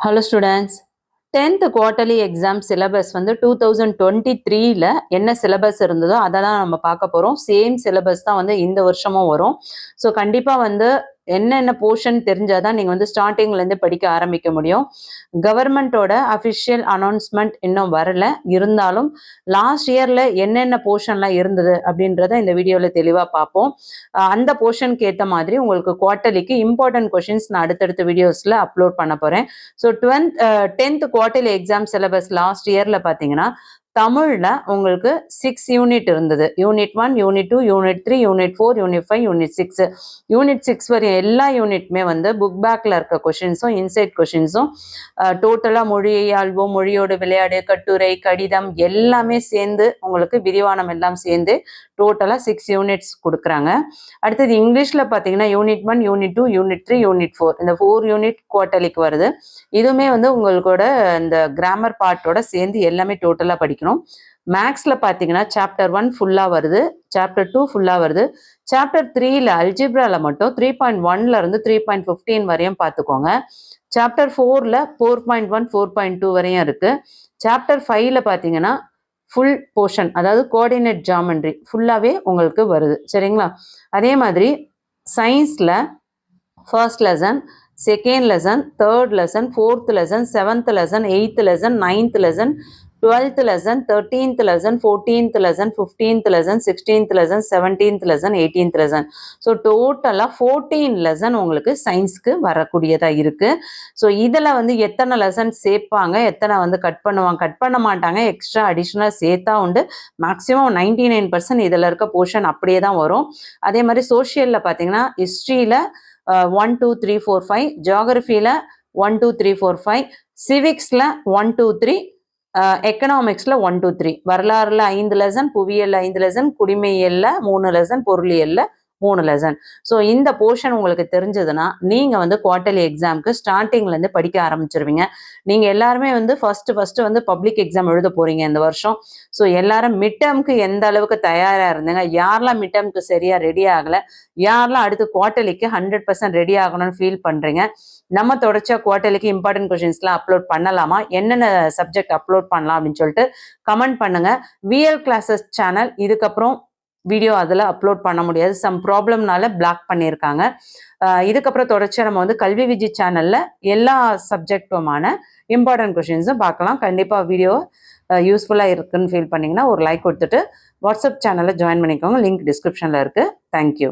Hello students, 10th quarterly exam syllabus வந்து 2023ல என்ன syllabus இருந்ததோ அதை தான் நம்ம பார்க்க போகிறோம். சேம் syllabus தான் வந்து இந்த வருஷமும் வரும். ஸோ கண்டிப்பாக வந்து என்னென்ன போர்ஷன் தெரிஞ்சால் தான் நீங்கள் வந்து ஸ்டார்டிங்லேருந்து படிக்க ஆரம்பிக்க முடியும். கவர்மெண்ட்டோட அஃபிஷியல் அனௌன்ஸ்மெண்ட் இன்னும் வரல, இருந்தாலும் லாஸ்ட் இயரில் என்னென்ன போர்ஷன்லாம் இருந்தது அப்படின்றத இந்த வீடியோவில் தெளிவாக பார்ப்போம். அந்த போர்ஷனுக்கு ஏற்ற மாதிரி உங்களுக்கு குவார்ட்டர்லிக்கு இம்பார்ட்டன்ட் கொஷின்ஸ் நான் அடுத்தடுத்த வீடியோஸில் அப்லோட் பண்ண போகிறேன். So 10th quarterly exam syllabus last இயரில் பார்த்தீங்கன்னா தமிழில் உங்களுக்கு 6 யூனிட் இருந்தது. Unit 1, unit 2, unit 3, unit 4, unit 5, unit 6. Unit 6 வரையும் எல்லா யூனிட்டுமே வந்து புக் பேக்கில் இருக்க கொஷின்ஸும் இன்சைட் கொஷின்ஸும் டோட்டலாக மொழியாழ்வோம், மொழியோடு விளையாடு, கட்டுரை, கடிதம் எல்லாமே சேர்ந்து உங்களுக்கு விரிவானம் எல்லாம் சேர்ந்து டோட்டலாக 6 யூனிட்ஸ் கொடுக்குறாங்க. அடுத்தது இங்கிலீஷில் பார்த்தீங்கன்னா யூனிட் 1, யூனிட் 2, யூனிட் 3, யூனிட் 4 இந்த 4 யூனிட் குவார்ட்டர்லிக்கு வருது. இதுவுமே வந்து உங்களோட இந்த கிராமர் பார்ட்டோட சேர்ந்து எல்லாமே டோட்டலாக படிக்கணும். மேக்ஸில் பார்த்தீங்கன்னா சாப்டர் 1 ஃபுல்லாக வருது, சாப்டர் 2 ஃபுல்லாக வருது. சாப்டர் 3ல அல்ஜிப்ராவில் மட்டும் 3.1 இருந்து 3.15 வரையும் பார்த்துக்கோங்க. சாப்டர் 4ல 4.1, 4.2 வரையும் இருக்குது. சாப்டர் 5ல பார்த்தீங்கன்னா ஃபுல் போர்ஷன், அதாவது கோஆர்டினேட் ஜாமெண்ட்ரி ஃபுல்லாகவே உங்களுக்கு வருது. சரிங்களா? அதே மாதிரி சயின்ஸில் first lesson, second lesson, third lesson, fourth lesson, seventh lesson, eighth lesson, 9th lesson, 12th lesson, 13th lesson, 14th lesson, 15th lesson, 16th lesson, 17th lesson, 18th lesson. So டோட்டலாக 14 lesson உங்களுக்கு சயின்ஸ்க்கு வரக்கூடியதாக இருக்குது. ஸோ இதில் வந்து எத்தனை lesson சேர்ப்பாங்க, எத்தனை வந்து கட் பண்ணுவாங்க, கட் பண்ண மாட்டாங்க, எக்ஸ்ட்ரா அடிஷ்னலாக சேர்த்தா உண்டு. மேக்ஸிமம் 99% இதில் இருக்க போர்ஷன் அப்படியே தான் வரும். அதே மாதிரி சோஷியலில் பார்த்தீங்கன்னா ஹிஸ்ட்ரியில் 1, 2, 3, 4, 5, ஜியாகிரஃபியில் 1, 2, 3, 4, 5, சிவிக்ஸில் 1, 2, 3, எக்கனாமிக்ஸில் 1, 2, 3, வரலாறுல 5 லெசன், புவியியல் 5 லெசன், குடிமையியல்ல 3 லெசன், பொருளியல்ல 3 லெசன். ஸோ இந்த போர்ஷன் உங்களுக்கு தெரிஞ்சதுன்னா நீங்கள் வந்து குவார்ட்டர்லி எக்ஸாமுக்கு ஸ்டார்டிங்லேருந்து படிக்க ஆரம்பிச்சிருவீங்க. நீங்கள் எல்லாருமே வந்து ஃபஸ்ட்டு வந்து பப்ளிக் எக்ஸாம் எழுத போகிறீங்க இந்த வருஷம். ஸோ எல்லாரும் மிட் டேர்முக்கு எந்த அளவுக்கு தயாராக இருந்தீங்க, யாரெல்லாம் மிட் டேர்முக்கு சரியாக ரெடி ஆகலை, யாரெல்லாம் அடுத்து குவார்ட்டர்லிக்கு 100% ரெடி ஆகணும்னு ஃபீல் பண்ணுறீங்க, நம்ம தொடர்ச்சியாக குவார்ட்டர்லிக்கு இம்பார்ட்டன்ட் கொஷின்ஸ்லாம் அப்லோட் பண்ணலாமா, என்னென்ன சப்ஜெக்ட் அப்லோட் பண்ணலாம் அப்படின்னு சொல்லிட்டு கமெண்ட் பண்ணுங்கள். விஎல் கிளாஸஸ் சேனல் இதுக்கப்புறம் வீடியோ அதில் அப்லோட் பண்ண முடியாது, சம் ப்ராப்ளம்னால பிளாக் பண்ணியிருக்காங்க. இதுக்கப்புறம் தொடர்ச்சியாக நம்ம வந்து கல்வி விஜி சேனலில் எல்லா சப்ஜெக்டுமான இம்பார்ட்டன்ட் கொஷின்ஸும் பார்க்கலாம். கண்டிப்பாக வீடியோ யூஸ்ஃபுல்லாக இருக்குன்னு ஃபீல் பண்ணிங்கன்னா ஒரு லைக் கொடுத்துட்டு வாட்ஸ்அப் சேனலில் ஜாயின் பண்ணிக்கோங்க. லிங்க் டிஸ்கிரிப்ஷனில் இருக்குது. தேங்க்யூ.